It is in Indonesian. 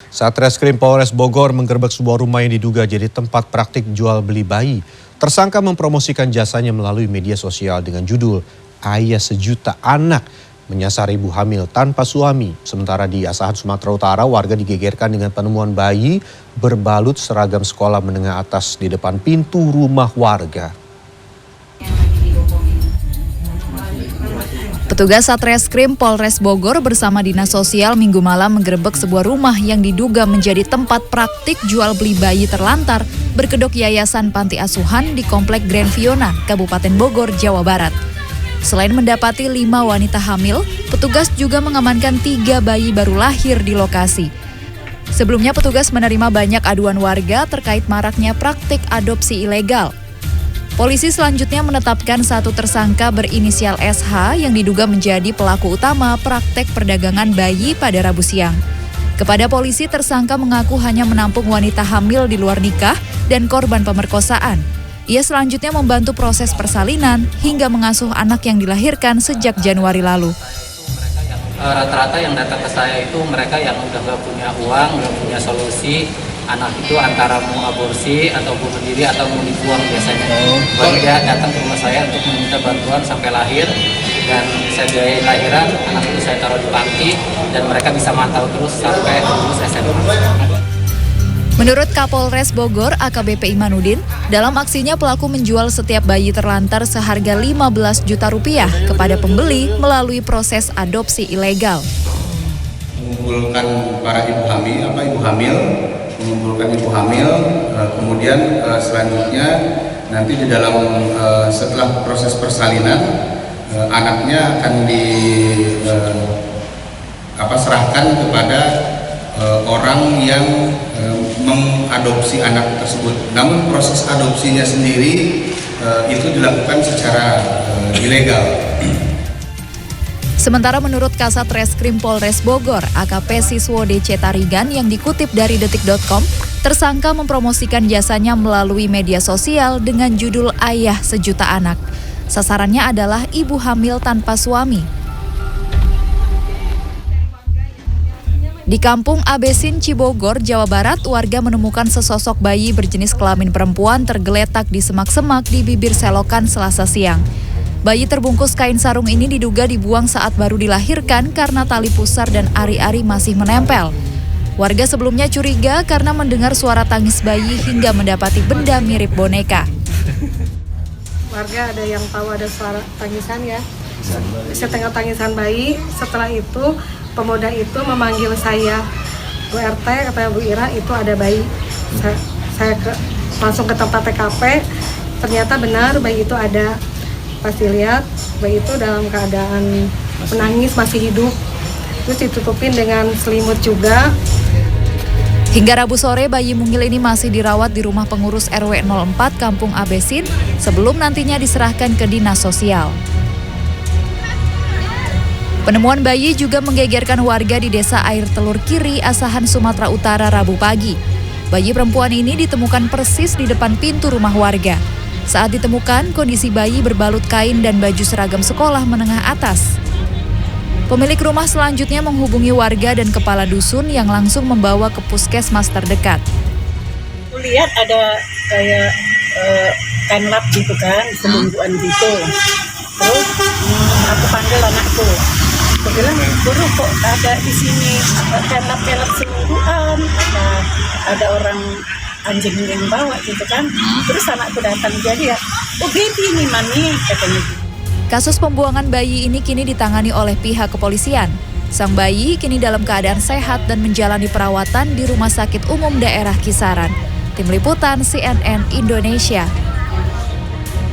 Satreskrim Polres Bogor menggerebek sebuah rumah yang diduga jadi tempat praktik jual beli bayi. Tersangka mempromosikan jasanya melalui media sosial dengan judul Ayah Sejuta Anak, menyasar ibu hamil tanpa suami. Sementara di Asahan, Sumatera Utara, warga digegerkan dengan penemuan bayi berbalut seragam sekolah menengah atas di depan pintu rumah warga. Petugas Satreskrim Polres Bogor bersama Dinas Sosial Minggu malam menggerebek sebuah rumah yang diduga menjadi tempat praktik jual beli bayi terlantar berkedok Yayasan Panti Asuhan di Komplek Grand Fiona, Kabupaten Bogor, Jawa Barat. Selain mendapati 5 wanita hamil, petugas juga mengamankan 3 bayi baru lahir di lokasi. Sebelumnya petugas menerima banyak aduan warga terkait maraknya praktik adopsi ilegal. Polisi selanjutnya menetapkan 1 tersangka berinisial SH yang diduga menjadi pelaku utama praktek perdagangan bayi pada Rabu siang. Kepada polisi, tersangka mengaku hanya menampung wanita hamil di luar nikah dan korban pemerkosaan. Ia selanjutnya membantu proses persalinan hingga mengasuh anak yang dilahirkan sejak Januari lalu. Rata-rata yang datang ke saya itu mereka yang udah nggak punya uang, nggak punya solusi. Anak itu antara mau aborsi atau bunuh diri atau mau dibuang biasanya. Baru dia datang ke rumah saya untuk meminta bantuan sampai lahir, dan saya biayai lahiran, anak itu saya taruh di panti dan mereka bisa mantau terus sampai lulus SMA. Menurut Kapolres Bogor AKBP Imanuddin, dalam aksinya pelaku menjual setiap bayi terlantar seharga 15 juta rupiah kepada pembeli melalui proses adopsi ilegal. Mengumpulkan para ibu hamil, kemudian selanjutnya nanti di dalam setelah proses persalinan anaknya akan serahkan kepada orang yang mengadopsi anak tersebut. Namun proses adopsinya sendiri itu dilakukan secara ilegal. Sementara menurut Kasat Reskrim Polres Bogor, AKP Siswo DC Tarigan yang dikutip dari detik.com, tersangka mempromosikan jasanya melalui media sosial dengan judul Ayah Sejuta Anak. Sasarannya adalah ibu hamil tanpa suami. Di Kampung Abesin, Cibogor, Jawa Barat, warga menemukan sesosok bayi berjenis kelamin perempuan tergeletak di semak-semak di bibir selokan Selasa siang. Bayi terbungkus kain sarung ini diduga dibuang saat baru dilahirkan karena tali pusar dan ari-ari masih menempel. Warga sebelumnya curiga karena mendengar suara tangis bayi hingga mendapati benda mirip boneka. Warga ada yang tahu ada suara tangisan ya. Saya tengok tangisan bayi, setelah itu pemuda itu memanggil saya, Bu RT, katanya Bu Ira itu ada bayi. Saya langsung ke tempat TKP, ternyata benar bayi itu ada. Pas dilihat, bayi itu dalam keadaan menangis, masih hidup. Terus ditutupin dengan selimut juga. Hingga Rabu sore, bayi mungil ini masih dirawat di rumah pengurus RW 04 Kampung Abesin sebelum nantinya diserahkan ke Dinas Sosial. Penemuan bayi juga menggegerkan warga di Desa Air Telur Kiri, Asahan, Sumatera Utara, Rabu pagi. Bayi perempuan ini ditemukan persis di depan pintu rumah warga. Saat ditemukan, kondisi bayi berbalut kain dan baju seragam sekolah menengah atas. Pemilik rumah selanjutnya menghubungi warga dan kepala dusun yang langsung membawa ke puskesmas terdekat. Lihat ada kayak kain lap gitu kan, sebungkuan gitu. Terus aku panggil anakku. Aku bilang, "Guru kok ada di sini kain lap sebungkuan? Ada orang anjing yang bawa gitu kan." Terus anakku datang, jadi ya, "Oh baby ini mami," katanya. Kasus pembuangan bayi ini kini ditangani oleh pihak kepolisian. Sang bayi kini dalam keadaan sehat dan menjalani perawatan di Rumah Sakit Umum Daerah Kisaran. Tim Liputan CNN Indonesia.